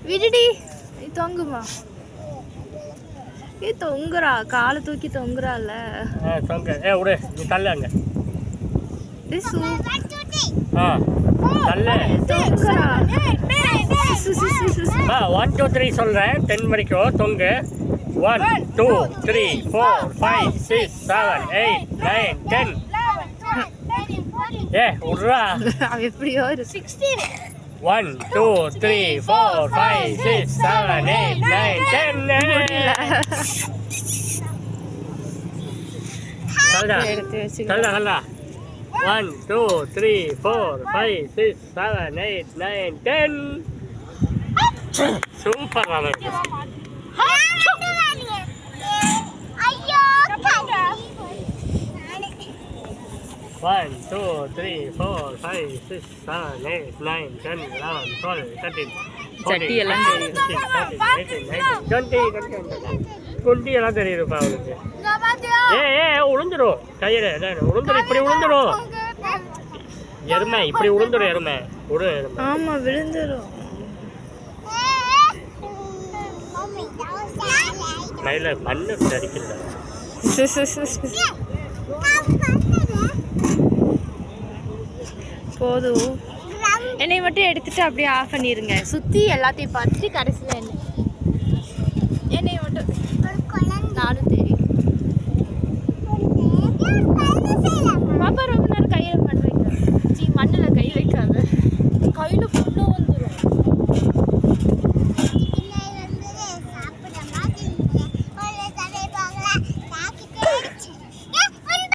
விடுடி தொங்குமா தொங்குறா காலை தூக்கி தொங்குறால தொங்க விடு நீ தள்ளாங்க தொங்குறா 1 2 3 சொல்றேன் 10 வரைக்கும் தொங்கு 1 2 3 4 5 6 7 8 9 10 விட்றா எப்படியோ 16 1 2 3 4 5 6 7 8 9 10 தள்ளா 1 2 3 4 5 6 7 8 9 10 சூப்பர் ராணி 1 2 3 4 5 6 7 8 9 10 11 12 13 சட்டி எல்லாம் தெரியும் 20 எல்லாம் தெரியுதுப்பா அவனுக்கு உளுந்துடும் கையில உளுந்துடும் இப்படி உளுந்துடும் எருமை இப்படி உளுந்துடும் எருமை விடு எருமை ஆமா விழுந்துடும் மயில மண்ணு அடிக்கிறதா போதும் என்னை மட்டும் எடுத்துட்டு அப்படியே ஆஃப் பண்ணிருங்க சுத்தி எல்லாத்தையும் பார்த்துட்டு கடைசியில் என்னை மட்டும் நானும் தெரியும்